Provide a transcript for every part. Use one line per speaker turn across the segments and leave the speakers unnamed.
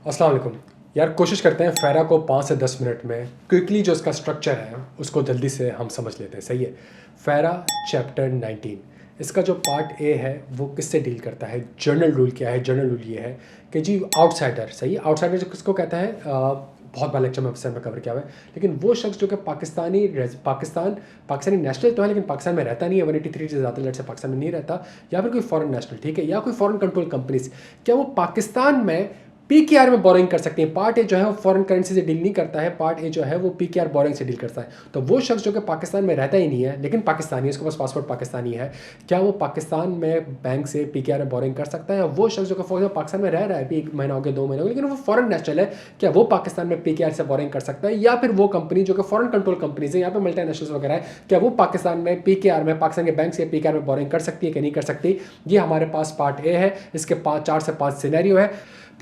अस्सलाम वालेकुम। यार कोशिश करते हैं फ़ेरा को 5 से 10 मिनट में क्विकली जो इसका स्ट्रक्चर है उसको जल्दी से हम समझ लेते हैं। सही है। फ़ेरा चैप्टर 19, इसका जो पार्ट ए है वो किससे डील करता है। जनरल रूल क्या है। जनरल रूल ये है कि जी आउटसाइडर, सही है, आउटसाइडर जो किसको कहता है, बहुत बार लेक्चर में अफसर में कवर किया हुआ है, लेकिन वो शख्स जो कि पाकिस्तानी नेशनल तो है लेकिन पाकिस्तान में रहता नहीं है, 183 से ज़्यादा लड़ से पाकिस्तान में नहीं रहता, या फिर कोई फॉरेन नेशनल, ठीक है, या कोई फॉरेन कंट्रोल कंपनीज, क्या वो पाकिस्तान में पीकेआर में बोरिंग कर सकती है। पार्ट ए जो है वो फॉरेन करेंसी से डील नहीं करता है, पार्ट ए जो है वो पीकेआर बोरिंग से डील करता है। तो वो शख्स जो कि पाकिस्तान में रहता ही नहीं है लेकिन पाकिस्तानी है, उसके पास पासपोर्ट पाकिस्तानी है, क्या वो पाकिस्तान में बैंक से पीकेआर में बोरिंग कर सकता है। वो शख्स जो कि फॉर एग्जाम्पल पाकिस्तान में रह रहा है, अभी 1 महीना हो गया, 2 महीने हो गए, लेकिन वो फॉरेन नेशनल है, क्या वो पाकिस्तान में पीकेआर से बोरिंग कर सकता है। या फिर वो कंपनी जो कि फॉरेन कंट्रोल कंपनीज है, यहाँ पे मल्टीनेशनल्स वगैरह है, क्या वो पाकिस्तान में पीकेआर में, पाकिस्तान के बैंक से पीकेआर में बोरिंग कर सकती है कि नहीं कर सकती। ये हमारे पास पार्ट ए है। इसके 4 से 5 सिनेरियो है।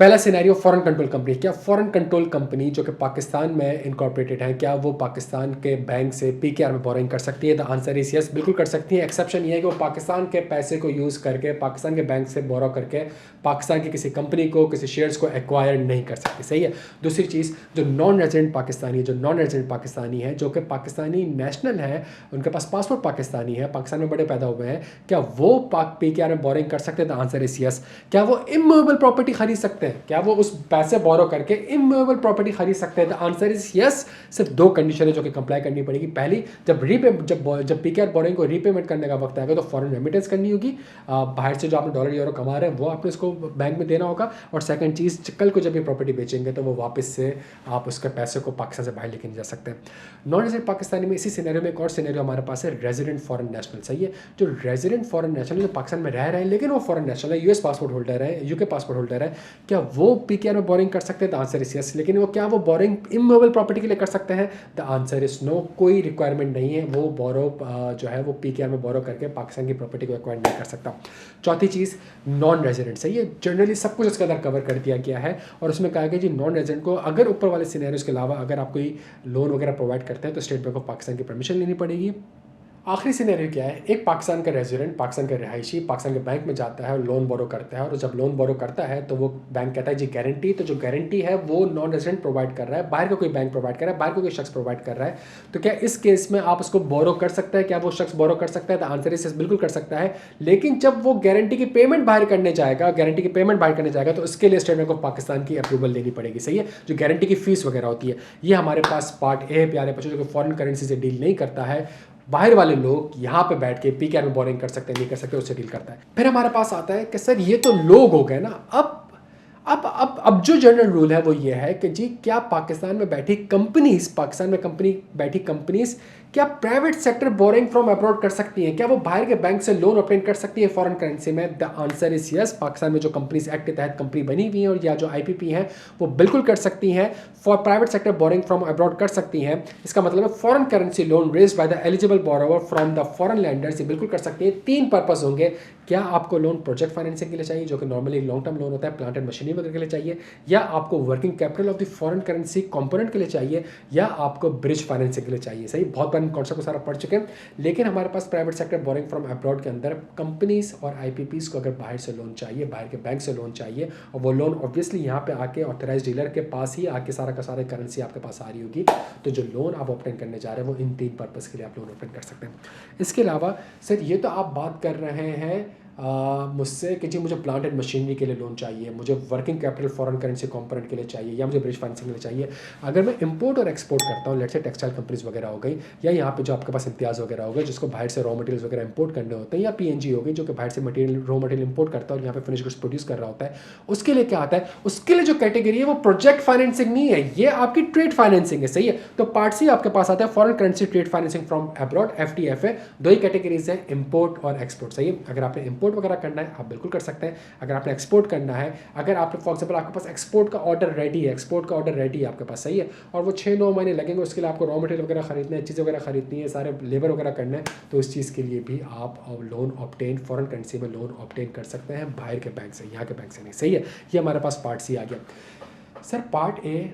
पहला सिनेरियो फॉरेन कंट्रोल कंपनी, क्या फॉरेन कंट्रोल कंपनी जो कि पाकिस्तान में इनकॉर्पोरेटेड है, क्या वो पाकिस्तान के बैंक से पीकेआर में बोरिंग कर सकती है। द आंसर इज यस, बिल्कुल कर सकती है। एक्सेप्शन ये है कि वो पाकिस्तान के पैसे को यूज़ करके, पाकिस्तान के बैंक से बोरो करके पाकिस्तान की किसी कंपनी को, किसी शेयर्स को एक्वायर नहीं कर सकती। सही है। दूसरी चीज़, जो नॉन रेजिडेंट पाकिस्तानी है, जो नॉन रेजिडेंट पाकिस्तानी है, जो कि पाकिस्तानी नेशनल है, उनके पास पासपोर्ट पाकिस्तानी है, पाकिस्तान में बड़े पैदा हुए हैं, क्या वो पीकेआर में बोरिंग कर सकते हैं। The answer is yes. क्या वो इमूवेबल प्रॉपर्टी खरीद सकते हैं, क्या वो उस पैसे बोरो करके इमूवेबल प्रॉपर्टी खरीद सकते हैं। The answer is yes. सिर्फ 2 कंडीशन है जो कि कंप्लाई करनी पड़ेगी। पहली, जब पीकेआर बोरिंग को रीपेमेंट करने का वक्त आएगा तो फॉरेन रेमिटेंस करनी होगी, बाहर से जो आपने डॉलर यूरो कमा रहे हैं वो आपने उसको बैंक में देना होगा। और सेकंड चीज़, कल को जब ये प्रॉपर्टी बेचेंगे तो वो वापस से आप उसके पैसे को पाकिस्तान से बाहर लेके नहीं जा सकते। नॉन रेजिडेंट पाकिस्तानी में इसी सिनेरियो में एक और सिनेरियो हमारे पास है, रेजिडेंट फॉरेन नेशनल। सही है। जो रेजिडेंट फॉरेन नेशनल जो पाकिस्तान में रह रहे हैं लेकिन वो फॉरेन नेशनल है, यूएस पासपोर्ट होल्डर है, यूके पासपोर्ट होल्डर है, क्या वो पीकेआर में बोरिंग कर सकते हैं। The answer is yes. लेकिन वो क्या वो बोरिंग इमूवेबल प्रॉपर्टी के लिए कर सकते हैं। द आंसर इज नो, कोई रिक्वायरमेंट नहीं है। वो बोरो जो है वो पीकेआर में बोरो करके पाकिस्तान की प्रॉपर्टी को एक्वायर नहीं कर सकता। चौथी चीज़, नॉन रेजिडेंट। सही है। जनरली सब कुछ इसके अंदर कवर कर दिया गया है और उसमें कहा गया जी नॉन रेजिडेंट को अगर ऊपर वाले सिनेरियोज के अलावा अगर आप कोई लोन वगैरह प्रोवाइड करते हैं तो स्टेट बैंक ऑफ पाकिस्तान की परमिशन लेनी पड़ेगी। आखिरी सिनेरियो क्या है, एक पाकिस्तान का रेजिडेंट, पाकिस्तान का रिहायशी पाकिस्तान के बैंक में जाता है और लोन बोरो करता है, और जब लोन बोरो करता है तो वो बैंक कहता है जी गारंटी, तो जो गारंटी है वो नॉन रेजिडेंट प्रोवाइड कर रहा है, बाहर का कोई बैंक प्रोवाइड कर रहा है, बाहर का कोई शख्स प्रोवाइड कर रहा है, तो क्या इस केस में आप उसको बोरो कर सकते हैं। क्या वो शख्स बोरो कर सकता है। तो आंसर इस बिल्कुल कर सकता है। लेकिन जब वो गारंटी की पेमेंट बाहर करने जाएगा, गारंटी की पेमेंट बाहर करने जाएगा तो उसके लिए स्टेट बैंक ऑफ पाकिस्तान की अप्रूवल लेनी पड़ेगी। सही है। जो गारंटी की फीस वगैरह होती है, ये हमारे पास पार्ट ए है प्यारे बच्चों, जो कि फॉरेन करेंसी से डील नहीं करता है। बाहर वाले लोग यहाँ पे बैठ के पीकेआर में बोरिंग कर सकते हैं, नहीं कर सकते, उससे डील करता है। फिर हमारे पास आता है कि सर ये तो लोग हो गए ना, अब जो जनरल रूल है वो ये है कि जी क्या पाकिस्तान में बैठी कंपनीज, पाकिस्तान में बैठी कंपनीज क्या private sector borrowing from abroad कर सकती हैं, क्या वो बाहर के बैंक से लोन ऑब्टेन कर सकती है फॉरेन करेंसी में। The answer is yes. Pakistan में जो कंपनीज एक्ट के तहत कंपनी बनी हुई हैं और या जो आईपीपी हैं वो बिल्कुल कर सकती हैं, for private sector borrowing from abroad कर सकती हैं। इसका मतलब है foreign currency loan raised by the eligible borrower from the foreign landers, ये बिल्कुल कर सकती हैं। 3 पर्पस होंगे। क्या आपको लोन प्रोजेक्ट फाइनेंसिंग के लिए चाहिए जो कि नॉर्मली लॉन्ग टर्म लोन होता है, प्लांट एंड मशीनरी वगैरह के लिए चाहिए, या आपको working capital of the foreign currency component के लिए चाहिए, या आपको ब्रिज फाइनेंसिंग के लिए चाहिए। सही, बहुत बार कॉन्सेप्ट को सारा पढ़ चुके हैं। लेकिन हमारे पास private sector borrowing from abroad के अंदर कंपनीज और आईपीपीज को अगर बाहर से लोन चाहिए, बाहर के बैंक से लोन चाहिए, और वो लोन ऑब्वियसली यहाँ पे आके ऑथराइज डीलर के पास ही आके सारा का सारा करेंसी आपके पास आ रही होगी, तो जो लोन आप ऑप्टेन करने जा रहे हैं वो इन 3 पर्पज़ के लिए आप लोन ऑप्टेन कर सकते हैं। इसके अलावा सर ये तो आप बात कर रहे हैं मुझसे कि जी मुझे प्लांट एंड मशीनरी के लिए लोन चाहिए, मुझे working capital foreign currency component के लिए चाहिए, या मुझे ब्रिज फाइनेंसिंग के लिए चाहिए। अगर मैं इंपोर्ट और एक्सपोर्ट करता हूँ, लेट्स से टेक्सटाइल कंपनीज वगैरह हो गई, या यहाँ पे जो आपके पास इम्तियाज़ वगैरह हो गए जिसको बाहर से रॉ मटेरियल्स वगैरह इंपोर्ट करने होते हैं, या पीएनजी हो गई जो कि बाहर से रॉ मटेरियल इंपोर्ट करता है और यहाँ पे फिनिश गुड्स प्रोड्यूस कर रहा होता है, उसके लिए क्या आता है, उसके लिए जो कैटेगरी है वो प्रोजेक्ट फाइनेंसिंग नहीं है, ये आपकी ट्रेड फाइनेंसिंग है। सही है। तो पार्ट सी आपके पास आता है foreign currency trade financing from abroad, FTFA। 2 he categories है, इंपोर्ट और एक्सपोर्ट। सही है। अगर आपने इंपोर्ट वगैरह करना है आप बिल्कुल कर सकते हैं। अगर आपने एक्सपोर्ट करना है, अगर आप फॉर एग्जांपल आपके पास एक्सपोर्ट का ऑर्डर रेडी है, एक्सपोर्ट का ऑर्डर रेडी है आपके पास, सही है, और वो 6-9 महीने लगेंगे, उसके लिए आपको रॉ मटेरियल वगैरह खरीदना है, चीज़ें वगैरह खरीदनी है, सारे लेबर वगैरह करना है, तो इस चीज़ के लिए भी आप लोन ऑब्टेन, फॉरेन करेंसी में लोन ऑब्टेन कर सकते हैं बाहर के बैंक से, यहाँ के बैंक से नहीं। सही है। ये हमारे पास पार्ट सी आ गया। सर पार्ट ए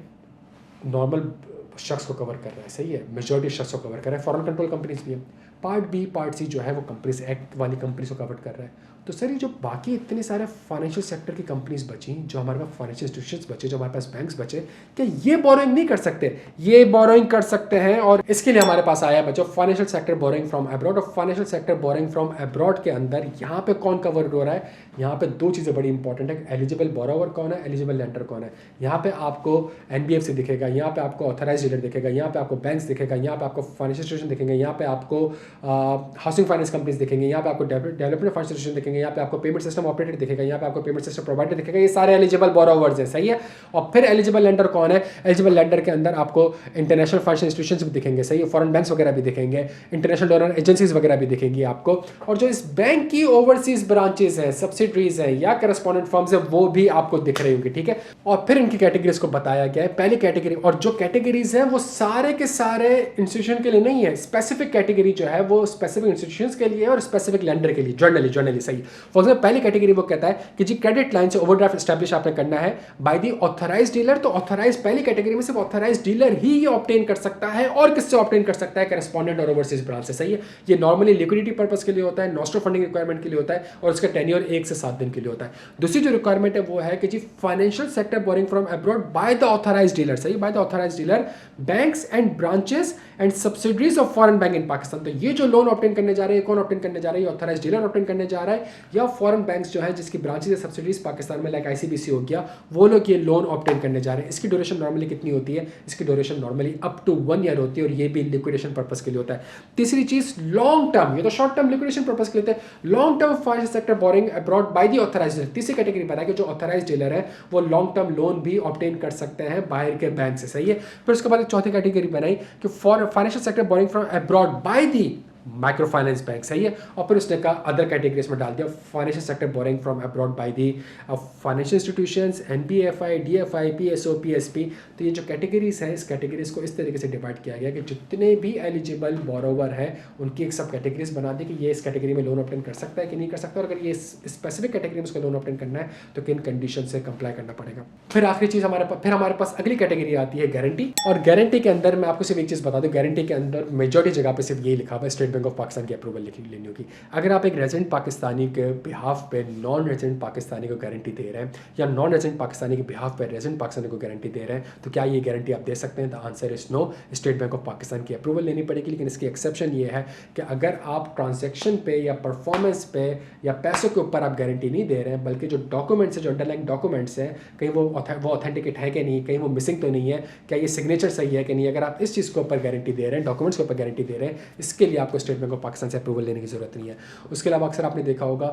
नॉर्मल शख्स को कवर कर रहा है, सही है, मेजॉरिटी शख्स को कवर कर रहा है, फॉरेन कंट्रोल कंपनीज भी है। पार्ट बी, पार्ट सी जो है वो कंपनीज एक्ट वाली कंपनीज को कवर कर रहा है। तो सर ये जो बाकी इतने सारे फाइनेंशियल सेक्टर की कंपनीज बची, जो हमारे पास फाइनेंशियल इंस्टीट्यूशंस बचे, जो हमारे पास बैंक्स बचे, क्या ये बोरोइंग नहीं कर सकते? ये बोरोइंग कर सकते हैं। और इसके लिए हमारे पास आया बच्चों financial sector borrowing from abroad. और financial sector borrowing from abroad के अंदर यहाँ पे कौन कवर हो रहा है? यहाँ पे दो चीज़ें बड़ी इंपॉर्टेंट है, एलिजिबल बोरोवर कौन है, एलिजिबल लेंडर कौन है। यहाँ पे आपको एनबीएफसी दिखेगा, यहाँ पे आपको ऑथराइज डीलर दिखेगा, यहाँ पे आपको बैंक्स दिखेगा, यहाँ पे आपको फाइनेंशियल इंस्टीट्यूशन दिखेंगे, यहाँ पे आपको हाउसिंग फाइनेंस कंपनीज दिखेंगे, यहाँ पे आपको डेवलपमेंट फाइनेंस इंस्टीट्यूशन दिखेंगे, यहाँ पे आपको पेमेंट सिस्टम ऑपरेटर दिखेगा, यहाँ पे आपको पेमेंट सिस्टम प्रोवाइडर दिखेगा। ये सारे एलिजिबल बोरोवर्स हैं, सही है। और फिर एलिजिबल लेंडर कौन है? एलिजिबल लेंडर के अंदर आपको इंटरनेशनल फाइनेंशियल इंस्टीट्यूशंस भी दिखेंगे, सही है, फॉरेन बैंक्स वगैरह भी दिखेंगे, इंटरनेशनल डोनर एजेंसीज वगैरह भी दिखेंगी आपको। और जो इस बैंक की ओवरसीज ब्रांचेस हैं, सब्सिडरीज हैं या करस्पॉन्डेंट फर्म्स है, वो भी आपको दिख रही होंगी, ठीक है। और फिर इनकी कैटेगरीज को बताया गया है। पहली कैटेगरी, और जो कैटेगरीज है वो सारे के सारे इंस्टीट्यूशन के लिए नहीं है, स्पेसिफिक कैटेगरी जो है वो स्पेसिफिक इंस्टीट्यूशंस के लिए और स्पेसिफिक लेंडर के लिए, जर्नली सही। फॉर एग्जाम्पल पहली कैटेगरी वो कहता है कि जी क्रेडिट लाइन से ओवरड्राफ्ट एस्टैब्लिश आपने करना है बाय द ऑथराइज्ड डीलर। तो ऑथराइज पहली कैटेगरी में सिर्फ ऑथराइज्ड डीलर ही ये ऑब्टेन कर सकता है। और किससे ऑब्टेन कर सकता है? करस्पॉन्डेंट और ओवरसीज ब्रांच से, सही है। ये नॉर्मली लिक्विडिटी पर्पस के लिए होता है, नॉस्ट्रो फंडिंग रिक्वायरमेंट के लिए होता है, और इसका टेन्योर 1 से 7 दिन के लिए होता है। दूसरी जो रिक्वायरमेंट है वो है कि जी financial sector borrowing from abroad by the authorised dealer, सही, by the authorised dealer, banks and branches and subsidiaries of foreign bank in Pakistan. तो ये जो लोन ऑब्टेन करने जा रहे हैं, कौन ऑब्टेन करने जा रहे हैं? ऑथराइज्ड डीलर ऑब्टेन करने जा रहा है, या फॉरेन बैंक्स जो है जिसकी ब्रांचेस या सब्सिडरीज पाकिस्तान में लाइक आईसीबीसी हो गया, वो लोग ये लोन ऑब्टेन करने जा रहे हैं। इसकी ड्यूरेशन नॉर्मली कितनी होती है? इसकी duration normally up to 1 year होती है, और ये भी लिक्विडेशन पर्पस के लिए होता है। तीसरी चीज लॉन्ग टर्म, ये तो शॉर्ट टर्म लिक्विडेशन पर्पस के लिए होता है। Long term financial sector boring abroad by the authorised dealer. तीसरी कैटेगरी बताया कि जो ऑथराइज्ड डीलर है वो लॉन्ग टर्म लोन भी ऑब्टेन कर सकते हैं बाहर के बैंक से, सही है। फिर उसके बाद चौथी कैटेगरी बनाई कि for financial sector borrowing from abroad by the micro finance bank, सही है। और फिर उसने कहा अदर कैटेगरीज में डाल दिया financial sector borrowing from abroad by the financial institutions, NBFI, DFI, PSO, PSP. तो ये जो कैटेगरीज हैं, इस कैटेगरीज को इस तरीके से डिवाइड किया गया कि जितने भी एलिजिबल बोरोवर हैं उनकी एक सब कैटेगरीज बना दी कि ये इस कैटेगरी में लोन ऑब्टेन कर सकता है कि नहीं कर सकता, और अगर ये स्पेसिफिक कैटेगरी में उसका लोन ऑब्टेन करना है तो किन कंडीशन से कंप्लाई करना पड़ेगा। फिर आखिरी चीज हमारे पास अगली कैटेगरी आती है गारंटी। और गारंटी के अंदर मैं आपको सिर्फ एक चीज बता दूं, गारंटी के अंदर मेजॉरिटी जगह पे सिर्फ यही लिखा हुआ है स्टेट बैंक ऑफ पाकिस्तान की अप्रूवल लेनी होगी। अगर आप एक रेजिडेंट पाकिस्तानी के बिहाफ पे नॉन रेजिडेंट पाकिस्तानी को गारंटी दे रहे हैं, या नॉन रेजिडेंट पाकिस्तानी के बिहाफ पे रेजिडेंट पाकिस्तानी को गारंटी दे रहे हैं, तो क्या ये गारंटी आप दे सकते हैं? The answer is no. State bank of Pakistan की अप्रूवल लेनी पड़ेगी। लेकिन इसकी एक्सेप्शन ये है कि अगर आप ट्रांजेक्शन पे या परफॉर्मेंस पे या पैसों के ऊपर आप गारंटी नहीं दे रहे हैं, बल्कि जो डॉक्यूमेंट्स है, जो अंडरलाइंग डॉक्यूमेंट्स हैं, कहीं वो ऑथेंटिकेट है कि नहीं, कहीं वो मिसिंग तो नहीं है, क्या ये सिग्नेचर सही है कि नहीं, अगर आप इस चीज़ के ऊपर गारंटी दे रहे हैं, डॉक्यूमेंट्स के ऊपर गारंटी दे रहे हैं, इसके लिए आपको स्टेट बैंक ऑफ पाकिस्तान से अप्रूवल लेने की जरूरत नहीं है। उसके अलावा अक्सर आपने देखा होगा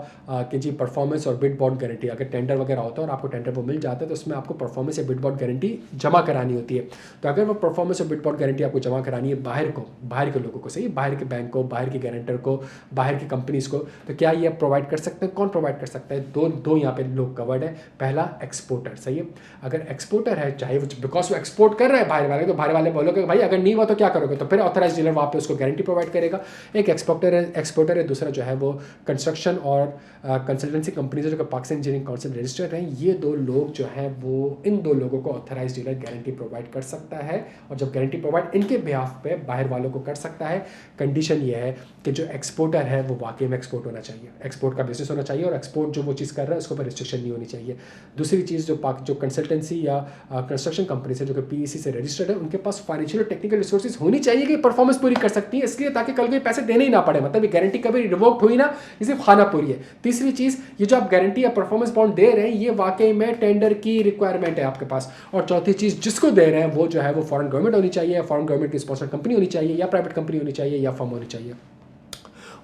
कि जी परफॉर्मेंस और बिड बॉन्ड गारंटी, अगर टेंडर वगैरह होता है और आपको टेंडर वो मिल जाता है तो उसमें आपको परफॉर्मेंस या बिड बॉन्ड गारंटी जमा करानी होती है। तो अगर वो परफॉर्मेंस और बिड बॉन्ड गारंटी आपको जमा करानी है बाहर के लोगों को, सही, बाहर के बैंक को, बाहर के गारंटर को, बाहर की कंपनीज को, तो क्या ये आप प्रोवाइड कर सकते हैं? कौन प्रोवाइड कर सकता है? दो यहाँ पे लोग कवर्ड है। पहला एक्सपोर्टर, सही है। अगर एक्सपोर्टर है, चाहे वो बिकॉज वो एक्सपोर्ट कर रहा है बाहर वाले, तो बाहर वाले बोलोगे भाई अगर नहीं हुआ तो क्या करोगे, तो फिर ऑथराइज डीलर वहाँ पे उसको गारंटी प्रोवाइड करेगा। एक एक्सपोर्टर है, दूसरा जो है वो कंस्ट्रक्शन और कंसल्टेंसी कंपनीज है जो पाकिस्तान इंजीनियरिंग काउंसिल रजिस्टर्ड हैं। ये दो लोग जो हैं वो इन दो लोगों को ऑथराइज डीलर गारंटी प्रोवाइड कर सकता है। और जब गारंटी प्रोवाइड इनके बिहाफ पे बाहर वालों को कर सकता है, कंडीशन ये है कि जो एक्सपोर्टर है वो वाकई में एक्सपोर्ट होना चाहिए, एक्सपोर्ट का बिजनेस होना चाहिए, और एक्सपोर्ट जो वो चीज़ कर रहा है उसके ऊपर रिस्ट्रिक्शन नहीं होनी चाहिए। दूसरी चीज़ जो कंसल्टेंसी या कंस्ट्रक्शन कंपनीज है जो कि पीईसी से रजिस्टर्ड है, उनके पास फाइनेंशियल और टेक्निकल रिसोर्सेज होनी चाहिए कि परफॉर्मेंस पूरी कर सकती है, इसलिए ताकि कल कोई पैसे देने ही ना पड़े, मतलब ये गारंटी कभी रिवोक्ड हुई ना, ये सिर्फ खाना पूरी है। तीसरी चीज़, ये जो आप गारंटी या परफॉर्मेंस बॉन्ड दे रहे हैं ये वाकई में टेंडर की रिक्वायरमेंट है आपके पास। और चौथी चीज़, जिसको दे रहे हैं वो जो है वो फॉरेन गवर्नमेंट होनी चाहिए, फॉरेन गवर्नमेंट की स्पॉन्सर्ड कंपनी होनी चाहिए, या प्राइवेट कंपनी होनी चाहिए, या फर्म होनी चाहिए।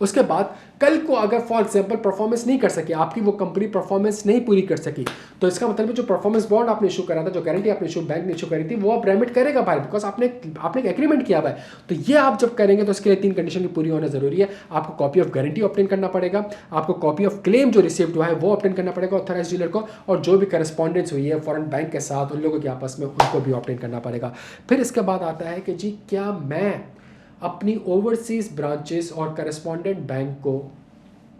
उसके बाद कल को अगर फॉर एग्जांपल परफॉर्मेंस नहीं कर सकी, आपकी वो कंपनी परफॉर्मेंस नहीं पूरी कर सकी, तो इसका मतलब है जो परफॉर्मेंस बॉन्ड आपने इशू करा था, जो गारंटी आपने इशू बैंक ने इशू करी थी, वो आप रेमिट करेगा भाई, बिकॉज आपने एक एग्रीमेंट किया हुआ है। तो ये आप जब करेंगे तो इसके लिए 3 कंडीशन की पूरी होना जरूरी है। आपको कॉपी ऑफ गारंटी ऑब्टेन करना पड़ेगा, आपको कॉपी ऑफ क्लेम जो रिसीव्ड हुआ है वो ऑब्टेन करना पड़ेगा ऑथराइज डीलर को, और जो भी करस्पॉन्डेंस हुई है फॉरेन बैंक के साथ उन लोगों के आपस में, उनको भी ऑब्टेन करना पड़ेगा। फिर इसके बाद आता है कि जी क्या मैं अपनी ओवरसीज ब्रांचेस और करस्पॉन्डेंट बैंक को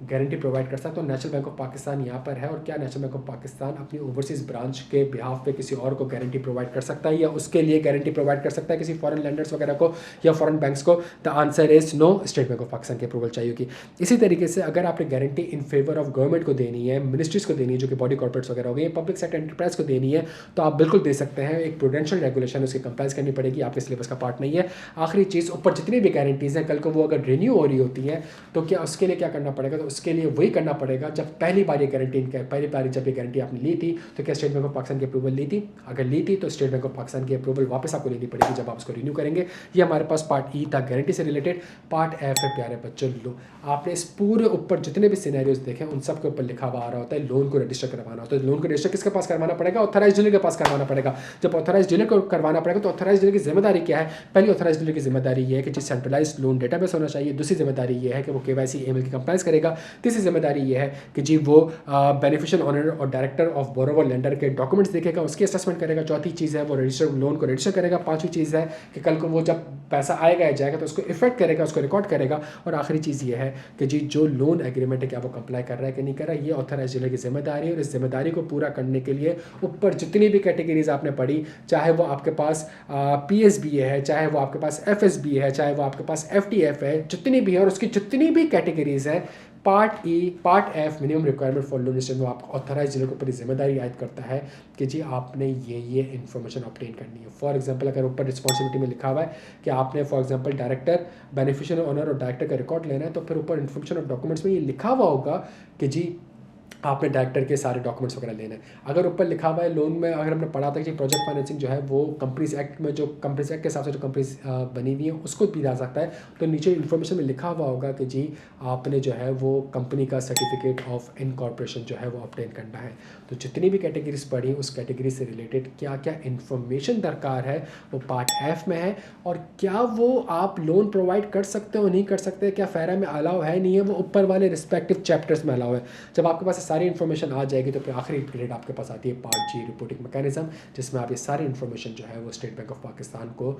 गारंटी प्रोवाइड कर सकता है। तो नेशनल बैंक ऑफ पाकिस्तान यहाँ पर है, और क्या नेशनल बैंक ऑफ पाकिस्तान अपनी ओवरसीज़ ब्रांच के बिहाफ पे किसी और को गारंटी प्रोवाइड कर सकता है, या उसके लिए गारंटी प्रोवाइड कर सकता है किसी फॉरेन लेंडर्स वगैरह को या फॉरेन बैंक्स को? The answer is no, state bank of Pakistan की अप्रूवल चाहिए होगी। इसी तरीके से अगर आपने guarantee in favour of government को देनी है, मिनिस्ट्रीज को देनी है जो कि बॉडी कॉर्पोरेट्स वगैरह हो गई, पब्लिक सेक्टर एंटरप्राइज को देनी है, तो आप बिल्कुल दे सकते हैं। एक प्रूडेंशियल रेगुलेशन उसकी कंप्लाइंस करनी पड़ेगी, आपके सिलेबस का पार्ट नहीं है। आखिरी चीज़, ऊपर जितनी भी गारंटीज़ हैं, कल को वो अगर रिन्यू हो रही होती हैं तो क्या उसके लिए क्या करना पड़ेगा? तो उसके लिए वही करना पड़ेगा जब पहली बार ये गारंटी पहली बार जब ये गारंटी आपने ली थी, तो क्या स्टेट बैंक ऑफ पाकिस्तान की अप्रूवल ली थी? अगर ली थी तो स्टेट बैंक ऑफ पाकिस्तान की अप्रूवल वापस आपको लेनी पड़ेगी जब आप उसको रिन्यू करेंगे। ये हमारे पास पार्ट ई था गारंटी से रिलेटेड। पार्ट एफ है प्यारे बच्चों लो, आपने इस पूरे ऊपर जितने भी सिनेरियोज देखे उन सब के ऊपर लिखा हुआ आ रहा होता है लोन को रजिस्टर करवाना होता है। लोन को रजिस्टर किसके पास करवाना पड़ेगा? ऑथराइज डीलर के पास करवाना पड़ेगा। जब ऑथराइज डीलर को करवाना पड़ेगा तो ऑथराइज डीलर की जिम्मेदारी क्या है? पहली ऑथराइज डीलर की जिम्मेदारी ये है कि जिस सेंट्रलाइज लोन डेटाबेस होना चाहिए। दूसरी जिम्मेदारी ये है कि वो केवाईसी ईमेल की कंप्लाइंस करेगा। तीसरी जिम्मेदारी ये है कि जी वो बेनिफिशियल ऑनर और डायरेक्टर ऑफ बोरोवर लेंडर के डॉक्यूमेंट्स देखेगा, उसकी असेसमेंट करेगा। चौथी चीज़ है वो रजिस्टर लोन को रजिस्टर करेगा। पांचवी चीज़ है कि कल को वो जब पैसा आएगा या जाएगा तो उसको इफेक्ट करेगा, उसको रिकॉर्ड करेगा। और आखिरी चीज़ ये है कि जी जो लोन एग्रीमेंट है क्या वो कंप्लाई कर रहा है कि नहीं कर रहा है, ये ऑथराइज डीलर की जिम्मेदारी है। और इस जिम्मेदारी को पूरा करने के लिए ऊपर जितनी भी कैटेगरीज आपने पढ़ी, चाहे वो आपके पास PSBA है, चाहे वो आपके पास FSB है, चाहे वो आपके पास FTF है, जितनी भी है और उसकी जितनी भी कैटेगरीज हैं, part E part F minimum requirement for loan में आपको ऑथराइज डीलर के ऊपर जिम्मेदारी आयद करता है कि जी आपने ये इन्फॉर्मेशन ऑब्टेन करनी है। फॉर एग्जांपल अगर ऊपर रिस्पॉन्सिबिलिटी में लिखा हुआ है कि आपने for example director, beneficial owner और डायरेक्टर का रिकॉर्ड लेना है, तो फिर ऊपर इन्फॉर्मेशन ऑफ डॉक्यूमेंट्स में ये लिखा हुआ होगा कि जी आपने डायरेक्टर के सारे डॉक्यूमेंट्स वगैरह लेने हैं। अगर ऊपर लिखा हुआ है लोन में, अगर हमने पढ़ा था कि प्रोजेक्ट फाइनेंसिंग जो है वो कंपनीज एक्ट में, जो कंपनीज एक्ट के हिसाब से जो कंपनीज बनी हुई है उसको भी जा सकता है, तो नीचे इन्फॉर्मेशन में लिखा हुआ होगा कि जी आपने जो है वो कंपनी का सर्टिफिकेट ऑफ इनकॉर्पोरेशन जो है वो ऑब्टेन करना है। तो जितनी भी कैटेगरीज पढ़ी उस कैटेगरी से रिलेटेड क्या क्या इन्फॉर्मेशन दरकार है वो पार्ट एफ में है। और क्या वो आप लोन प्रोवाइड कर सकते हो नहीं कर सकते, क्या फेरा में अलाउ है नहीं है, वो ऊपर वाले रिस्पेक्टिव चैप्टर्स में अलाउ है। जब आपके पास सारी इन्फॉर्मेशन आ जाएगी तो फिर आखिरी ग्रेड आपके पास आती है पार्ट जी रिपोर्टिंग मैकेनिज्म, जिसमें आप ये सारी इन्फॉर्मेशन जो है वो स्टेट बैंक ऑफ पाकिस्तान को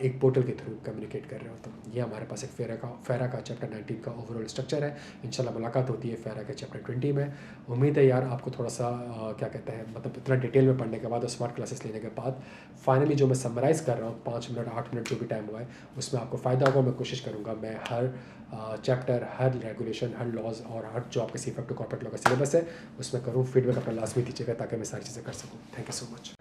एक पोर्टल के थ्रू कम्युनिकेट कर रहे हो। तो ये हमारे पास एक फेरा का चैप्टर 19 का ओवरऑल स्ट्रक्चर है। इंशाल्लाह मुलाकात होती है फेरा के चैप्टर 20 में। उम्मीद है यार आपको थोड़ा सा क्या कहते हैं, मतलब इतना डिटेल में पढ़ने के बाद और स्मार्ट क्लासेस लेने के बाद फाइनली जो मैं समराइज़ कर रहा हूँ 5 मिनट 8 मिनट जो भी टाइम हुआ है उसमें आपको फ़ायदा होगा। मैं कोशिश करूँगा मैं हर चैप्टर, हर रेगुलेशन, हर लॉज और हर जो आपके CFAP टू कॉर्पोरेट लॉ का सिलेबस है उसमें करूँ। फीडबैक अपना लाजमी दीजिएगा ताकि मैं सारी चीज़ें कर सकूँ। Thank you so much.